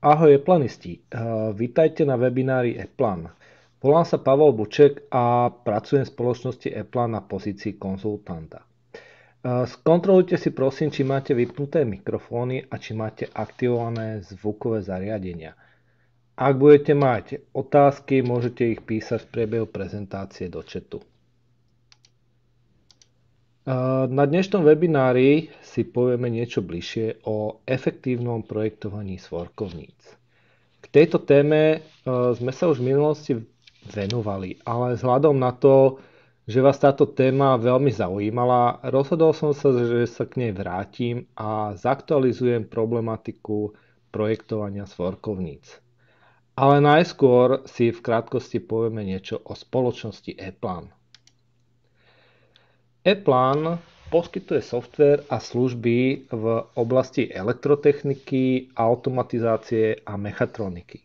Ahoj eplanisti, vítajte na webinári Eplan. Volám sa Pavol Buček a pracujem v spoločnosti Eplan na pozícii konzultanta. Skontrolujte si prosím, či máte vypnuté mikrofóny a či máte aktivované zvukové zariadenia. Ak budete mať otázky, môžete ich písať v priebehu prezentácie do chatu. Na dnešnom webinári si povieme niečo bližšie o efektívnom projektovaní svorkovníc. K tejto téme sme sa už v minulosti venovali, ale vzhľadom na to, že vás táto téma veľmi zaujímala, rozhodol som sa, že sa k nej vrátim a zaktualizujem problematiku projektovania svorkovníc. Ale najskôr si v krátkosti povieme niečo o spoločnosti Eplan. Eplan poskytuje softvér a služby v oblasti elektrotechniky, automatizácie a mechatroniky.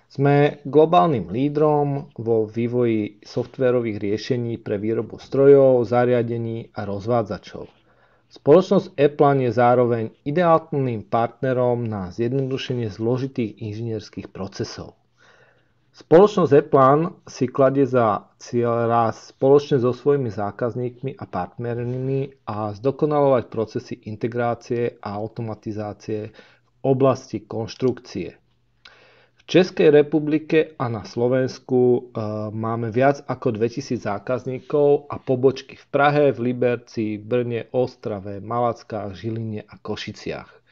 Sme globálnym lídrom vo vývoji softvérových riešení pre výrobu strojov, zariadení a rozvádzačov. Spoločnosť Eplan je zároveň ideálnym partnerom na zjednodušenie zložitých inžinierských procesov. Spoločnosť Eplan si kladie za cieľ rast spoločne so svojimi zákazníkmi a partnermi a zdokonalovať procesy integrácie a automatizácie v oblasti konštrukcie. V Českej republike a na Slovensku máme viac ako 2000 zákazníkov a pobočky v Prahe, v Liberci, Brne, Ostrave, Malackách, Žiline a Košiciach.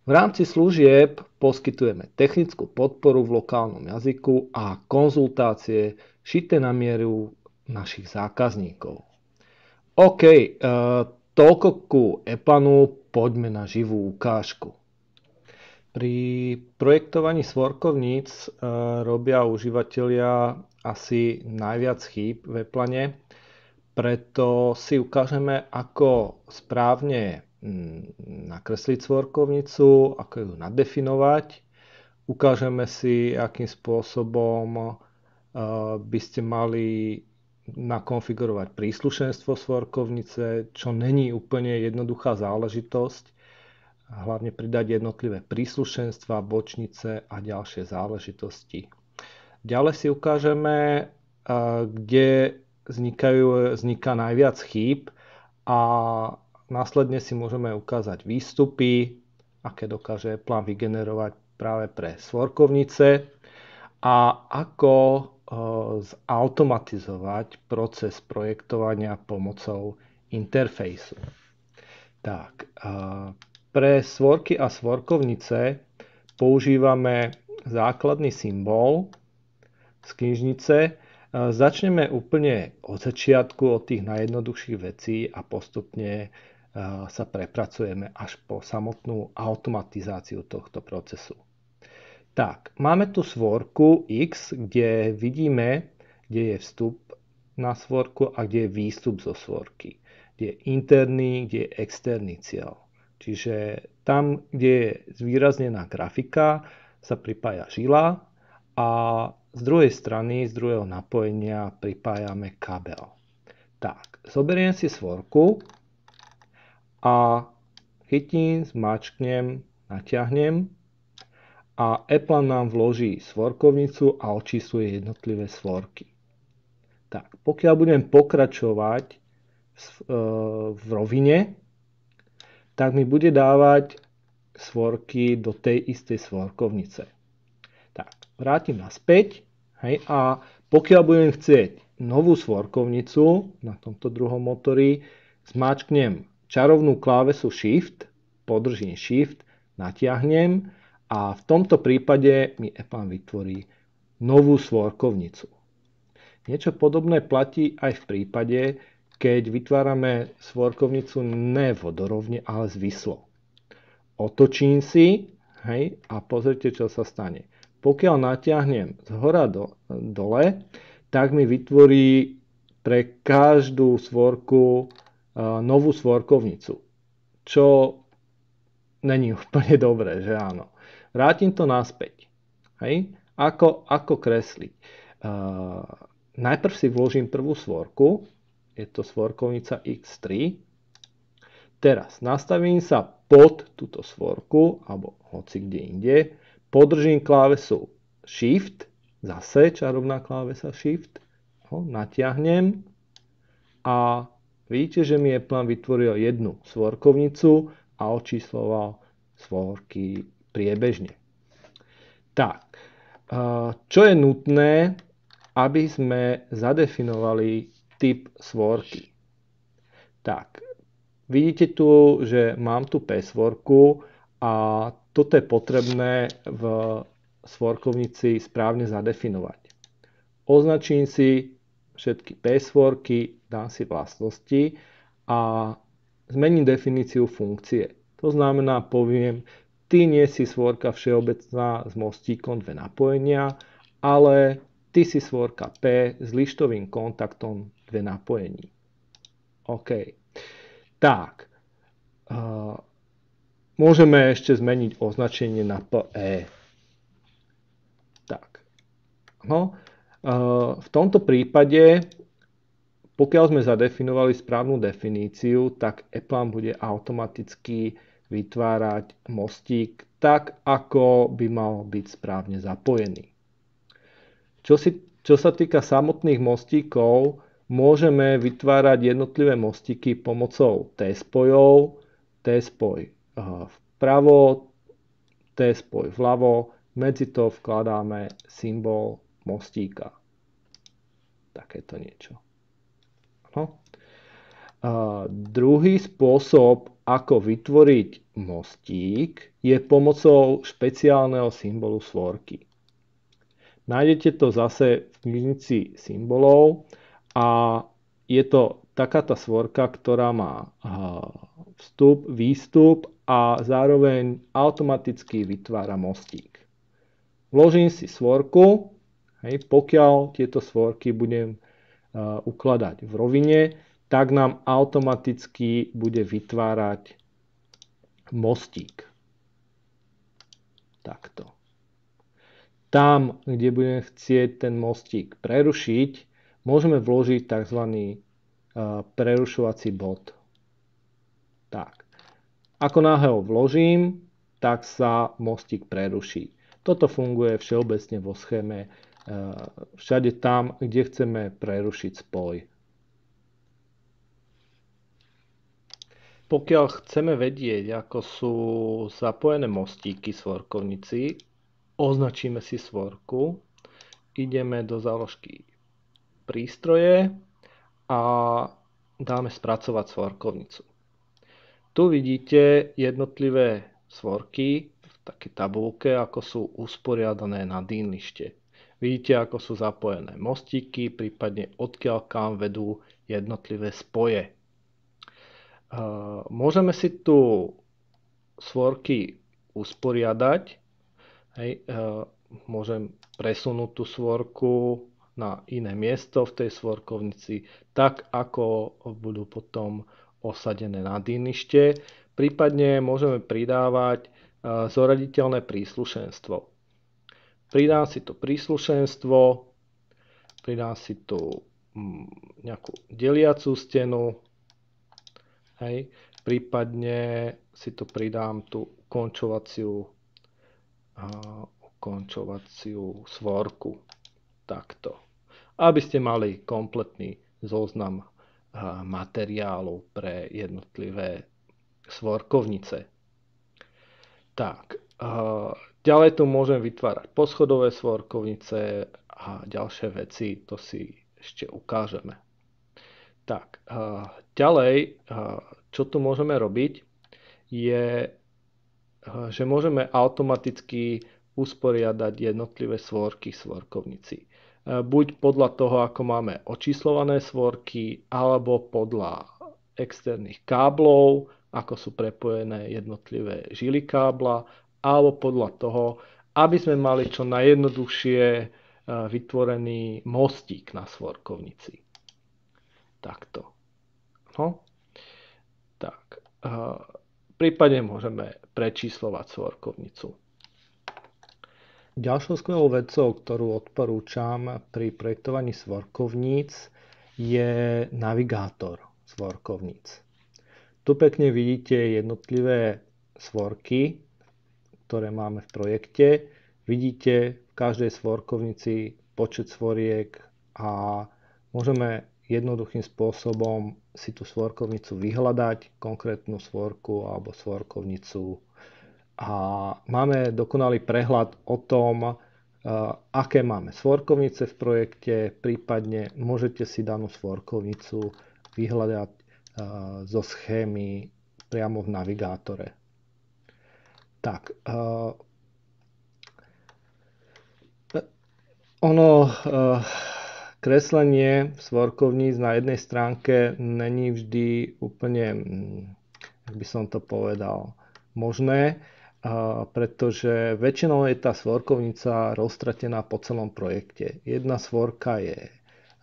V rámci služieb poskytujeme technickú podporu v lokálnom jazyku a konzultácie šité na mieru našich zákazníkov. OK, toľko ku Eplanu, poďme na živú ukážku. Pri projektovaní svorkovníc robia užívateľia asi najviac chýb v Eplane, preto si ukážeme, ako správne nakresliť svorkovnicu, ako ju nadefinovať. Ukážeme si, akým spôsobom by ste mali nakonfigurovať príslušenstvo svorkovnice, čo není úplne jednoduchá záležitosť. Hlavne pridať jednotlivé príslušenstva, bočnice a ďalšie záležitosti. Ďalej si ukážeme, kde vzniká najviac chýb a následne si môžeme ukázať výstupy, aké dokáže Eplan vygenerovať práve pre svorkovnice a ako zautomatizovať proces projektovania pomocou interfejsu. Tak, pre svorky a svorkovnice používame základný symbol z knižnice. Začneme úplne od začiatku, od tých najjednoduchších vecí a postupne sa prepracujeme až po samotnú automatizáciu tohto procesu. Tak, máme tu svorku X, kde vidíme, kde je vstup na svorku a kde je výstup zo svorky. Kde je interný, kde je externý cieľ. Čiže tam, kde je zvýraznená grafika, sa pripája žila a z druhej strany, z druhého napojenia pripájame kabel. Tak, zoberiem si svorku a chytím, zmačknem, natiahnem a Eplan nám vloží svorkovnicu a očísluje jednotlivé svorky. Tak, pokiaľ budem pokračovať v rovine, tak mi bude dávať svorky do tej istej svorkovnice. Tak, vrátim naspäť, hej, a pokiaľ budem chcieť novú svorkovnicu na tomto druhom motori, zmáčknem čarovnú klávesu Shift, podržím Shift, natiahnem a v tomto prípade mi Eplan vytvorí novú svorkovnicu. Niečo podobné platí aj v prípade, keď vytvárame svorkovnicu ne vodorovne, ale zvislo. Otočím si, hej, a pozrite, čo sa stane. Pokiaľ natiahnem z hora dole, tak mi vytvorí pre každú svorku novú svorkovnicu. Čo není úplne dobré, že áno. Vrátim to naspäť. Hej. Ako kresliť? Najprv si vložím prvú svorku, je to svorkovnica X3. Teraz nastavím sa pod túto svorku, alebo hoci kde inde, podržím klávesu Shift, zase čarovná klávesa Shift, natiahnem a vidíte, že mi Eplan vytvoril jednu svorkovnicu a očísloval svorky priebežne. Tak, čo je nutné, aby sme zadefinovali typ svorky? Tak, vidíte tu, že mám tu P-svorku a toto je potrebné v svorkovnici správne zadefinovať. Označím si všetky P-svorky, dám si vlastnosti a zmením definíciu funkcie. To znamená, poviem, ty nie si svorka všeobecná s mostíkom dve napojenia, ale ty si svorka P s lištovým kontaktom dve napojení. OK. Tak. Môžeme ešte zmeniť označenie na PE. Tak. V tomto prípade, pokiaľ sme zadefinovali správnu definíciu, tak Eplan bude automaticky vytvárať mostík tak, ako by mal byť správne zapojený. Čo sa týka samotných mostíkov, môžeme vytvárať jednotlivé mostíky pomocou T-spojov, T-spoj vpravo, T-spoj vľavo, medzi to vkladáme symbol mostíka. Takéto niečo. Druhý spôsob, ako vytvoriť mostík, je pomocou špeciálneho symbolu svorky. Nájdete to zase v knižnici symbolov a je to taká tá svorka, ktorá má vstup, výstup a zároveň automaticky vytvára mostík. Vložím si svorku, pokiaľ tieto svorky budem ukladať v rovine, tak nám automaticky bude vytvárať mostík. Takto. Tam, kde budeme chcieť ten mostík prerušiť, môžeme vložiť tzv. Prerušovací bod. Tak. Ako náhle ho vložím, tak sa mostík preruší. Toto funguje všeobecne vo schéme všade tam, kde chceme prerušiť spoj. Pokiaľ chceme vedieť, ako sú zapojené mostíky svorkovnici, označíme si svorku, ideme do záložky prístroje a dáme spracovať svorkovnicu. Tu vidíte jednotlivé svorky v takej tabulke, ako sú usporiadané na dynlište. Vidíte, ako sú zapojené mostíky, prípadne odkiaľ kam vedú jednotlivé spoje. Môžeme si tu svorky usporiadať. Môžem presunúť tú svorku na iné miesto v tej svorkovnici, tak ako budú potom osadené na dynlište. Prípadne môžeme pridávať zoraditeľné príslušenstvo. Pridám si to príslušenstvo, pridám si tu nejakú deliacu stenu, prípadne si tu pridám tú ukončovaciu svorku. Takto. Aby ste mali kompletný zoznam materiálu pre jednotlivé svorkovnice. Tak, ďalej tu môžem vytvárať poschodové svorkovnice a ďalšie veci, to si ešte ukážeme. Tak, ďalej, čo tu môžeme robiť, je, že môžeme automaticky usporiadať jednotlivé svorky v svorkovnici. Buď podľa toho, ako máme očíslované svorky, alebo podľa externých káblov, ako sú prepojené jednotlivé žily kábla, alebo podľa toho, aby sme mali čo najjednoduchšie vytvorený mostík na svorkovnici. Takto. Tak. Prípadne môžeme prečíslovať svorkovnicu. Ďalšou skvelou vecou, ktorú odporúčam pri projektovaní svorkovníc, je navigátor svorkovníc. Tu pekne vidíte jednotlivé svorky, ktoré máme v projekte. vidíte v každej svorkovnici počet svoriek a môžeme jednoduchým spôsobom si tú svorkovnicu vyhľadať, konkrétnu svorku alebo svorkovnicu, a máme dokonalý prehľad o tom, aké máme svorkovnice v projekte, prípadne môžete si danú svorkovnicu vyhľadať zo schémy priamo v navigátore. Tak, kreslenie svorkovníc na jednej stránke není vždy úplne, jak by som to povedal, možné, pretože väčšinou je tá svorkovnica roztratená po celom projekte. Jedna svorka je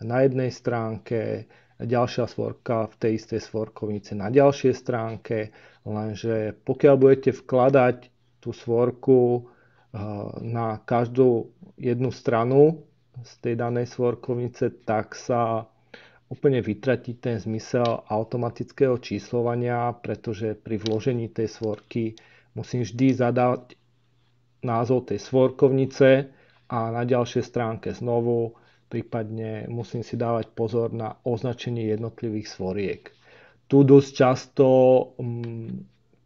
na jednej stránke, ďalšia svorka v tej istej svorkovnici na ďalšej stránke, lenže pokiaľ budete vkladať tú svorku na každú jednu stranu z tej danej svorkovnice, tak sa úplne vytratí ten zmysel automatického číslovania, pretože pri vložení tej svorky musím vždy zadať názov tej svorkovnice a na ďalšej stránke znovu, prípadne musím si dávať pozor na označenie jednotlivých svoriek. Tu dosť často,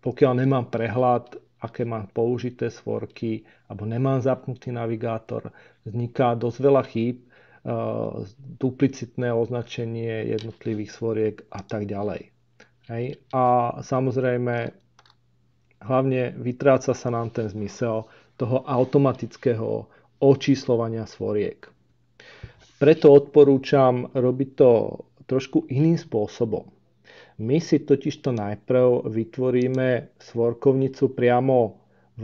pokiaľ nemám prehľad, aké mám použité svorky, alebo nemám zapnutý navigátor, vzniká dosť veľa chýb, duplicitné označenie jednotlivých svoriek a tak ďalej. Hej. A samozrejme, hlavne vytráca sa nám ten zmysel toho automatického očíslovania svoriek. Preto odporúčam robiť to trošku iným spôsobom. My si totižto najprv vytvoríme svorkovnicu priamo v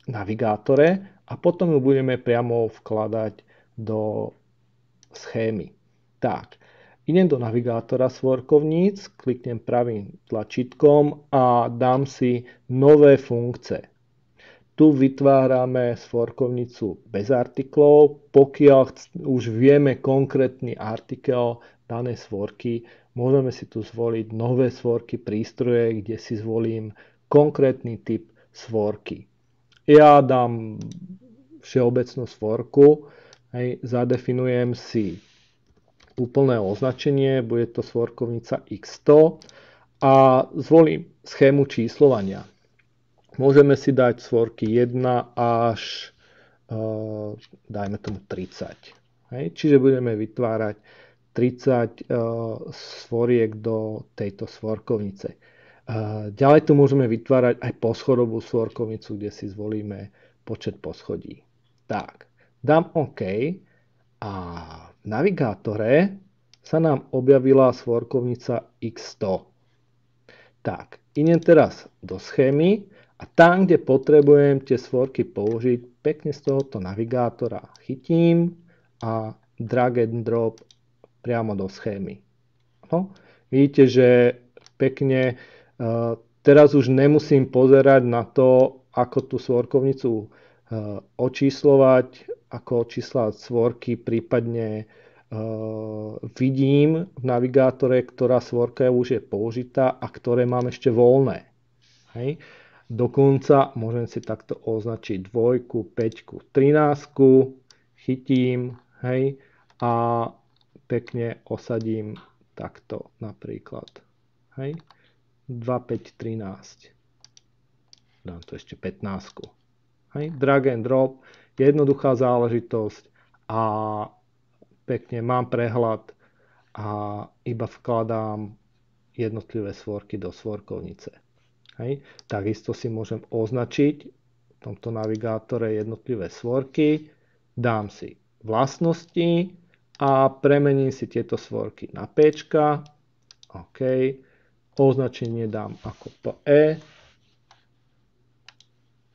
navigátore a potom ju budeme priamo vkladať do schémy. Tak, idem do navigátora svorkovníc, kliknem pravým tlačítkom a dám si nové funkce. Tu vytvárame svorkovnicu bez artiklov. Pokiaľ už vieme konkrétny artikel danej svorky, môžeme si tu zvoliť nové svorky prístroje, kde si zvolím konkrétny typ svorky. Ja dám všeobecnú svorku, zadefinujem si úplné označenie, bude to svorkovnica X100 a zvolím schému číslovania. Môžeme si dať svorky 1 až dajme tomu 30. Čiže budeme vytvárať 30 svoriek do tejto svorkovnice. Ďalej tu môžeme vytvárať aj poschodovú svorkovnicu, kde si zvolíme počet poschodí. Tak, dám OK a v navigátore sa nám objavila svorkovnica X100. Tak, idem teraz do schémy a tam, kde potrebujem tie svorky použiť, pekne z tohoto navigátora chytím a drag and drop priamo do schémy. No, vidíte, že pekne teraz už nemusím pozerať na to, ako tú svorkovnicu očíslovať, ako očíslovať svorky, prípadne vidím v navigátore, ktorá svorka už je použitá a ktoré mám ešte voľné. Hej. Dokonca môžem si takto označiť 2, 5, 13, chytím, hej, a pekne osadím takto napríklad. Hej. 2, 5, 13. Dám tu ešte 15. Hej. Drag and drop, jednoduchá záležitosť a pekne mám prehľad a iba vkladám jednotlivé svorky do svorkovnice. Hej. Takisto si môžem označiť v tomto navigátore jednotlivé svorky, dám si vlastnosti a premením si tieto svorky na P. OK. Označenie dám ako PE.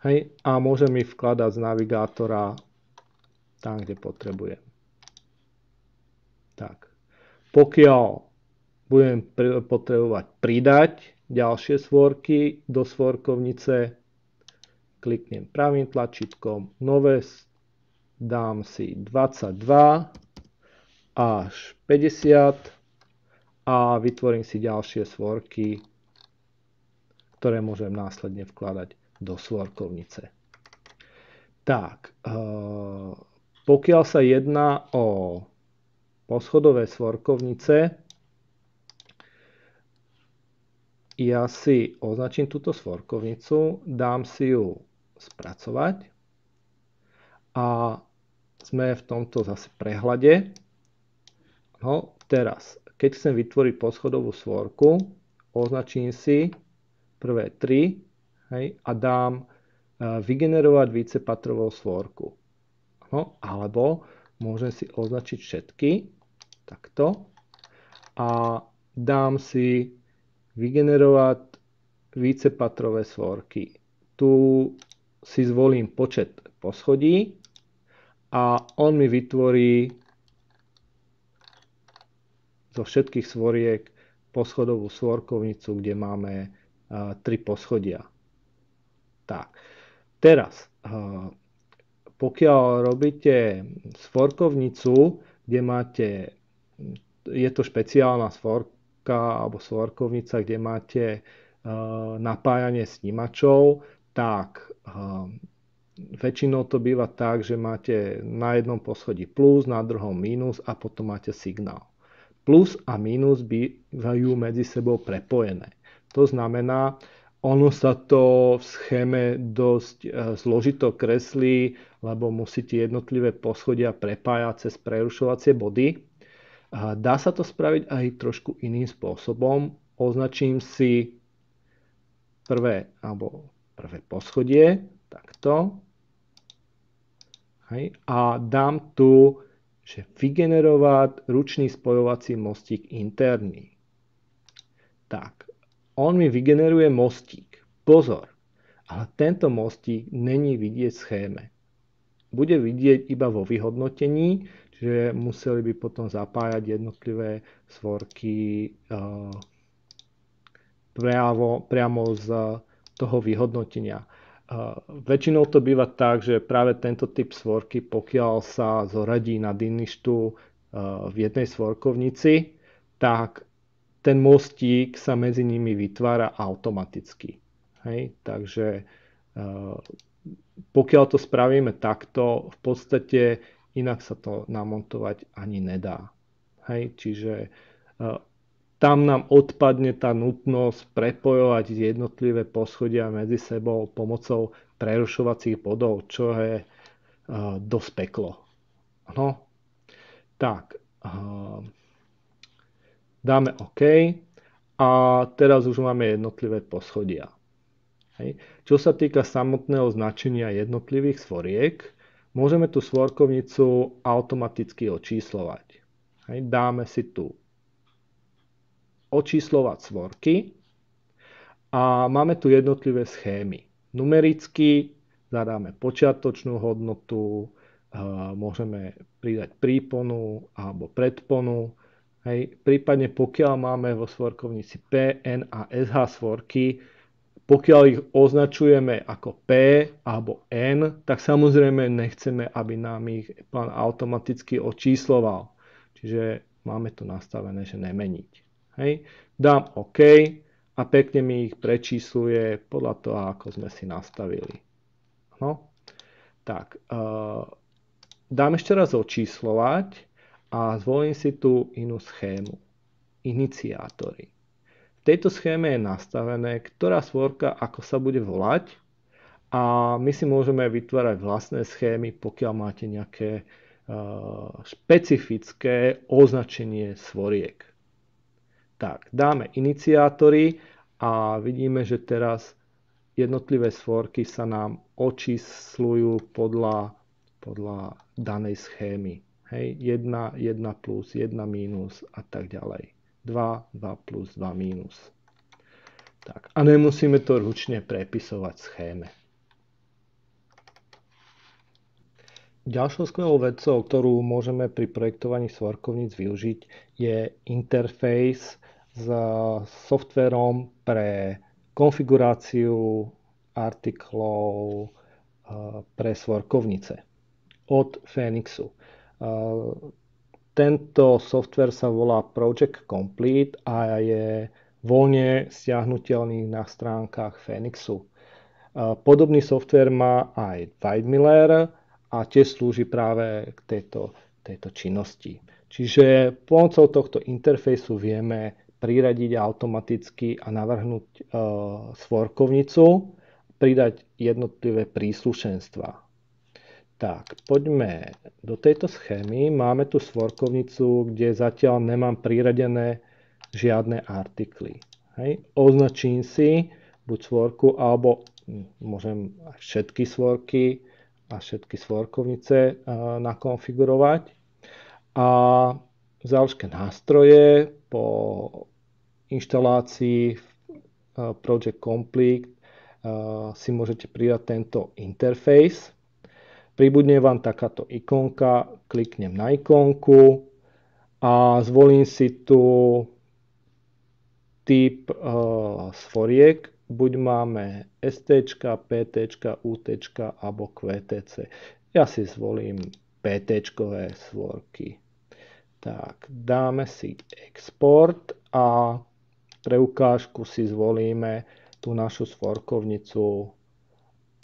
Hej. A môžem ich vkladať z navigátora tam, kde potrebujem. Tak. Pokiaľ budem potrebovať pridať ďalšie svorky do svorkovnice, kliknem pravým tlačítkom nové, dám si 22 až 50 a vytvorím si ďalšie svorky, ktoré môžem následne vkladať do svorkovnice. Tak, pokiaľ sa jedná o poschodové svorkovnice, ja si označím túto svorkovnicu, dám si ju spracovať a sme v tomto zase prehľade. No, teraz, keď chcem vytvoriť poschodovú svorku, označím si prvé 3, hej, a dám vygenerovať vícepatrovou svorku. No, alebo môžem si označiť všetky, takto, a dám si vygenerovať vícepatrové svorky. Tu si zvolím počet poschodí a on mi vytvorí zo všetkých svoriek poschodovú svorkovnicu, kde máme 3 poschodia. Tak, teraz, pokiaľ robíte svorkovnicu, kde máte, je to špeciálna svorka alebo svorkovnica, kde máte napájanie snímačov, tak väčšinou to býva tak, že máte na jednom poschodí plus, na druhom minus a potom máte signál. Plus a minus bývajú medzi sebou prepojené. To znamená, ono sa to v schéme dosť zložito kreslí, lebo musíte jednotlivé poschodia prepájať cez prerušovacie body. Dá sa to spraviť aj trošku iným spôsobom. Označím si prvé poschodie, takto. Hej, a dám tu, že vygenerovať ručný spojovací mostík interný. Tak, on mi vygeneruje mostík. Pozor, ale tento mostík není vidieť v schéme. Bude vidieť iba vo vyhodnotení, čiže museli by potom zapájať jednotlivé svorky priamo z toho vyhodnotenia. Väčšinou to býva tak, že práve tento typ svorky, pokiaľ sa zoradí na diništu v jednej svorkovnici, tak ten mostík sa medzi nimi vytvára automaticky. Hej? Takže pokiaľ to spravíme takto, v podstate inak sa to namontovať ani nedá. Hej? Čiže tam nám odpadne tá nutnosť prepojovať jednotlivé poschodia medzi sebou pomocou prerušovacích bodov, čo je dosť peklo. No, tak, dáme OK a teraz už máme jednotlivé poschodia. Hej. Čo sa týka samotného značenia jednotlivých svoriek, môžeme tú svorkovnicu automaticky očíslovať. Hej. Dáme si tu očíslovať svorky a máme tu jednotlivé schémy. Numericky zadáme počiatočnú hodnotu, môžeme pridať príponu alebo predponu. Hej. Prípadne pokiaľ máme vo svorkovnici P, N a SH svorky, pokiaľ ich označujeme ako P alebo N, tak samozrejme nechceme, aby nám ich plán automaticky očísloval. Čiže máme to nastavené, že nemeniť. Hej. Dám OK a pekne mi ich prečísluje podľa toho, ako sme si nastavili. No. Tak, dám ešte raz očíslovať a zvolím si tú inú schému. Iniciátory. V tejto schéme je nastavené, ktorá svorka ako sa bude volať a my si môžeme vytvárať vlastné schémy, pokiaľ máte nejaké špecifické označenie svoriek. Tak, dáme iniciátory a vidíme, že teraz jednotlivé svorky sa nám očíslujú podľa danej schémy. Hej, 1, 1 plus, 1 mínus a tak ďalej. 2, 2 plus, 2 mínus. Tak, a nemusíme to ručne prepisovať v schéme. Ďalšou skvelou vecou, ktorú môžeme pri projektovaní svorkovníc využiť, je interfejs s softverom pre konfiguráciu artiklov pre svorkovnice od Phoenixu. Tento software sa volá Project Complete a je voľne stiahnuteľný na stránkach Phoenixu. Podobný software má aj Weidmiller a tiež slúži práve k tejto činnosti. Čiže pomocou tohto interfejsu vieme priradiť automaticky a navrhnúť svorkovnicu, pridať jednotlivé príslušenstva. Tak, poďme do tejto schémy. Máme tu svorkovnicu, kde zatiaľ nemám priradené žiadne artikly. Hej. Označím si buď svorku, alebo môžem aj všetky svorky a všetky svorkovnice nakonfigurovať. A v záložke nástroje po inštalácii Project Complete si môžete pridať tento interfejs. Pribudne vám takáto ikonka, kliknem na ikonku a zvolím si tu typ sforiek. Buď máme ST, PT, UT alebo QTC. Ja si zvolím PT-čkové svorky. Tak, dáme si export a pre ukážku si zvolíme tú našu svorkovnicu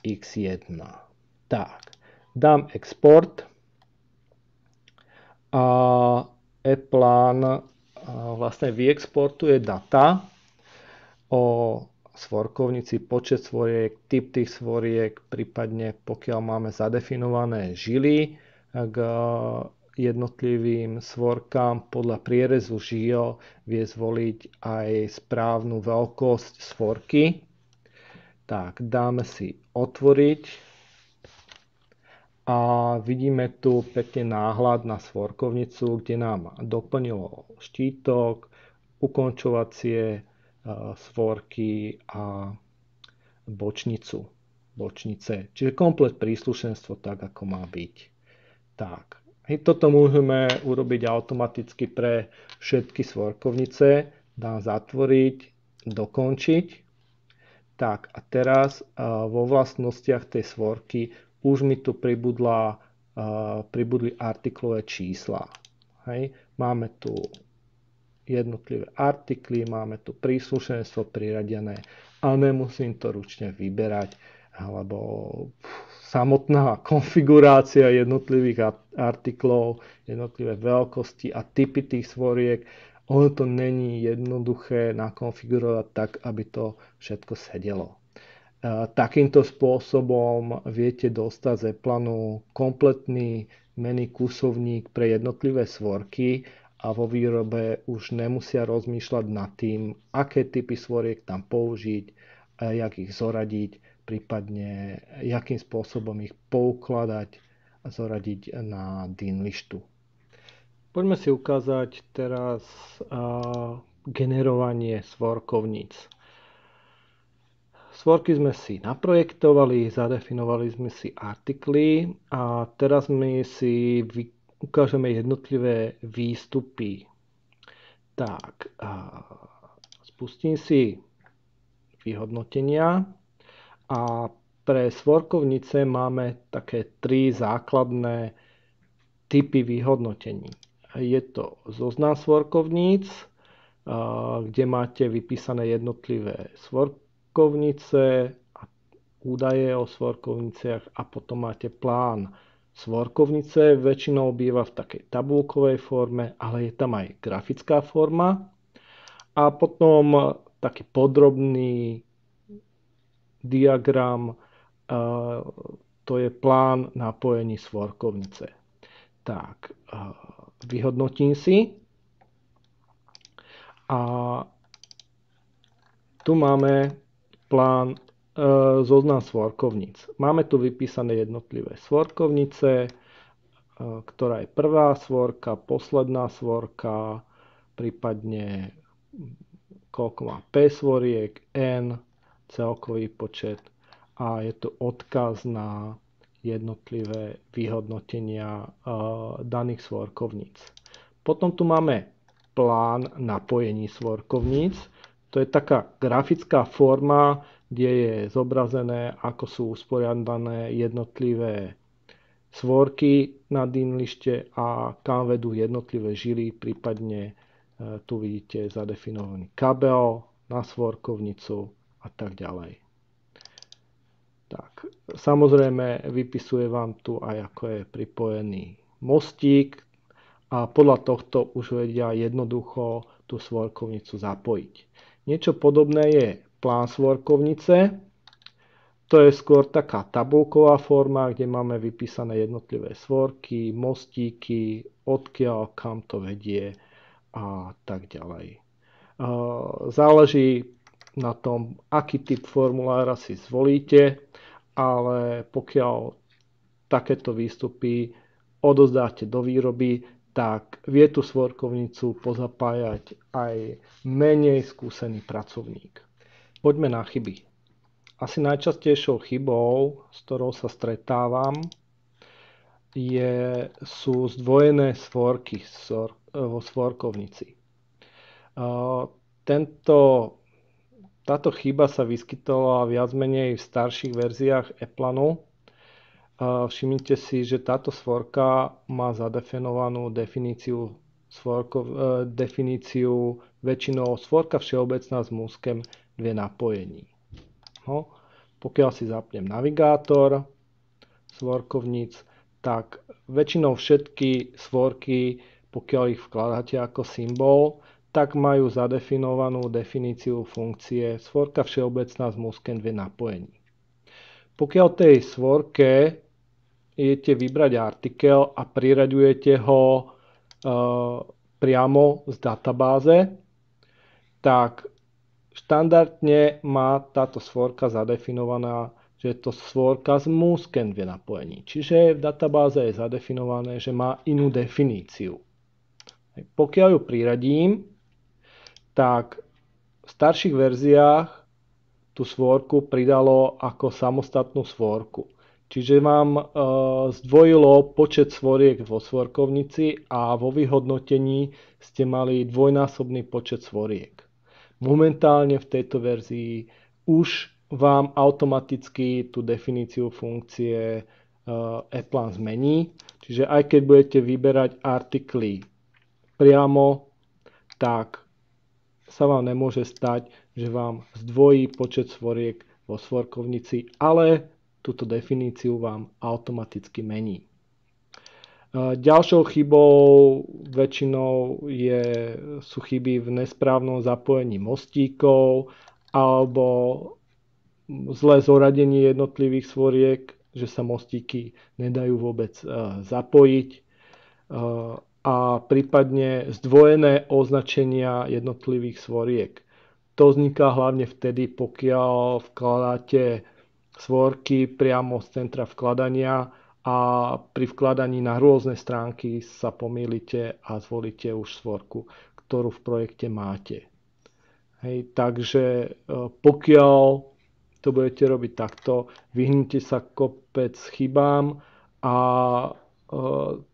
X1. Tak. Dám export a ePlan vlastne vyexportuje data o svorkovnici, počet svoriek, typ tých svoriek, prípadne pokiaľ máme zadefinované žily k jednotlivým svorkám podľa prierezu žil vie zvoliť aj správnu veľkosť svorky. Tak, dáme si otvoriť. A vidíme tu pekne náhľad na svorkovnicu, kde nám doplnilo štítok, ukončovacie svorky a bočnice. Čiže komplet príslušenstvo tak, ako má byť. Tak. Toto môžeme urobiť automaticky pre všetky svorkovnice. Dám zatvoriť, dokončiť. Tak a teraz vo vlastnostiach tej svorky už mi tu pribudli artiklové čísla. Hej. Máme tu jednotlivé artikly, máme tu príslušenstvo priradené a nemusím to ručne vyberať, alebo samotná konfigurácia jednotlivých artiklov, jednotlivé veľkosti a typy tých svoriek, ono to není jednoduché nakonfigurovať tak, aby to všetko sedelo. Takýmto spôsobom viete dostať z ePlanu kompletný menu kúsovník pre jednotlivé svorky a vo výrobe už nemusia rozmýšľať nad tým, aké typy svoriek tam použiť, jak ich zoradiť, prípadne jakým spôsobom ich poukladať a zoradiť na Dynlistu. Poďme si ukázať teraz generovanie svorkovníc. Svorky sme si naprojektovali, zadefinovali sme si artikly a teraz my si ukážeme jednotlivé výstupy. Tak, spustím si vyhodnotenia a pre svorkovnice máme také 3 základné typy vyhodnotení. Je to zoznam svorkovníc, kde máte vypísané jednotlivé svorkovnice a údaje o svorkovniciach a potom máte plán svorkovnice. Väčšinou býva v takej tabuľkovej forme, ale je tam aj grafická forma. A potom taký podrobný diagram, to je plán napojení svorkovnice. Tak, vyhodnotím si. A tu máme plán zoznam svorkovníc. Máme tu vypísané jednotlivé svorkovnice, ktorá je prvá svorka, posledná svorka, prípadne koľko má P svoriek, N, celkový počet a je tu odkaz na jednotlivé vyhodnotenia daných svorkovníc. Potom tu máme plán napojení svorkovníc. To je taká grafická forma, kde je zobrazené, ako sú usporiadané jednotlivé svorky na Dynliste a kam vedú jednotlivé žily, prípadne tu vidíte zadefinovaný kabel na svorkovnicu a tak ďalej. Tak, samozrejme vypisuje vám tu aj ako je pripojený mostík a podľa tohto už vedia jednoducho tú svorkovnicu zapojiť. Niečo podobné je plán svorkovnice. To je skôr taká tabulková forma, kde máme vypísané jednotlivé svorky, mostíky, odkiaľ kam to vedie a tak ďalej. Záleží na tom, aký typ formulára si zvolíte, ale pokiaľ takéto výstupy odozdáte do výroby, tak vie tú svorkovnicu pozapájať aj menej skúsený pracovník. Poďme na chyby. Asi najčastejšou chybou, s ktorou sa stretávam, sú zdvojené svorky vo svorkovnici. Táto chyba sa vyskytovala viac menej v starších verziách Eplanu. Všimnite si, že táto svorka má zadefinovanú definíciu väčšinou svorka všeobecná s múskem 2 napojení. No, pokiaľ si zapnem navigátor svorkovníc, tak väčšinou všetky svorky, pokiaľ ich vkladáte ako symbol, tak majú zadefinovanú definíciu funkcie svorka všeobecná s múskem 2 napojení. Pokiaľ tej svorke idete vybrať artikel a priraďujete ho priamo z databáze, tak štandardne má táto svorka zadefinovaná, že je to svorka s múskem 2 napojení. Čiže v databáze je zadefinované, že má inú definíciu. Pokiaľ ju priradím, tak v starších verziách tú svorku pridalo ako samostatnú svorku. Čiže vám zdvojilo počet svoriek vo svorkovnici a vo vyhodnotení ste mali dvojnásobný počet svoriek. Momentálne v tejto verzii už vám automaticky tú definíciu funkcie Eplan zmení. Čiže aj keď budete vyberať artikly priamo, tak sa vám nemôže stať, že vám zdvojí počet svoriek vo svorkovnici, ale túto definíciu vám automaticky mení. Ďalšou chybou väčšinou sú chyby v nesprávnom zapojení mostíkov alebo zlé zoradenie jednotlivých svoriek, že sa mostíky nedajú vôbec zapojiť a prípadne zdvojené označenia jednotlivých svoriek. To vzniká hlavne vtedy, pokiaľ vkladáte svorky priamo z centra vkladania a pri vkladaní na rôzne stránky sa pomýlite a zvolíte už svorku, ktorú v projekte máte. Takže pokiaľ to budete robiť takto, vyhnite sa kopec chybám a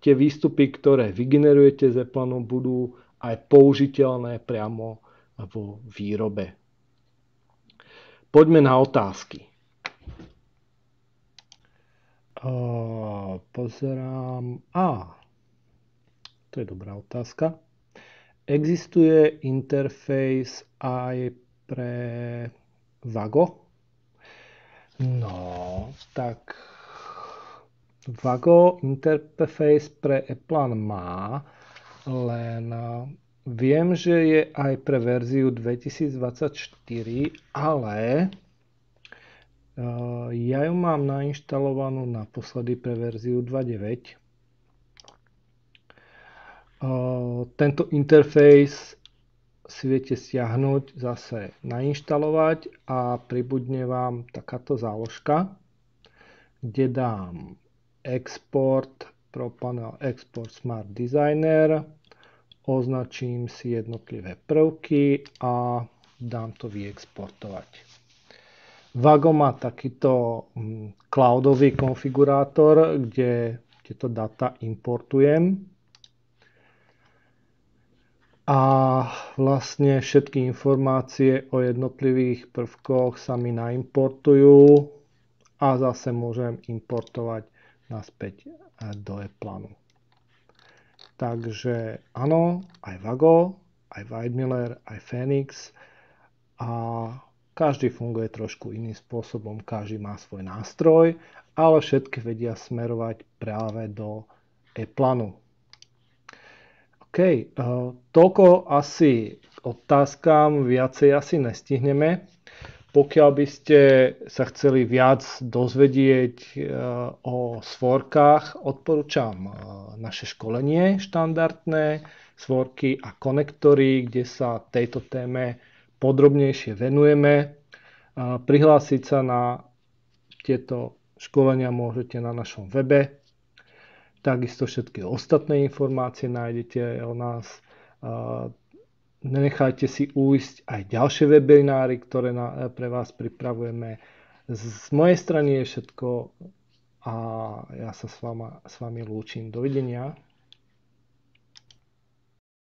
tie výstupy, ktoré vygenerujete z Eplanu, budú aj použiteľné priamo vo výrobe. Poďme na otázky. Pozerám. To je dobrá otázka. Existuje interfejs aj pre Vago? No, tak Vago interface pre Eplan má, len viem, že je aj pre verziu 2024, ale ja ju mám nainštalovanú naposledy pre verziu 2.9. Tento interface si viete stiahnuť, zase nainštalovať a pribudne vám takáto záložka, kde dám export pro panel Export Smart Designer, označím si jednotlivé prvky a dám to vyexportovať. Vago má takýto cloudový konfigurátor, kde tieto data importujem a vlastne všetky informácie o jednotlivých prvkoch sa mi naimportujú a zase môžem importovať naspäť do Eplanu. Takže áno, aj Vago, aj Weidmiller, aj Phoenix a Každý funguje trošku iným spôsobom, každý má svoj nástroj, ale všetky vedia smerovať práve do e-plánu. OK, toľko asi k otázkam, viacej asi nestihneme. Pokiaľ by ste sa chceli viac dozvedieť o svorkách, odporúčam naše školenie štandardné, svorky a konektory, kde sa tejto téme podrobnejšie venujeme. Prihlásiť sa na tieto školenia môžete na našom webe. Takisto všetky ostatné informácie nájdete o nás. Nenechajte si ujsť aj ďalšie webináry, ktoré pre vás pripravujeme. Z mojej strany je všetko a ja sa s vami lúčim. Dovidenia.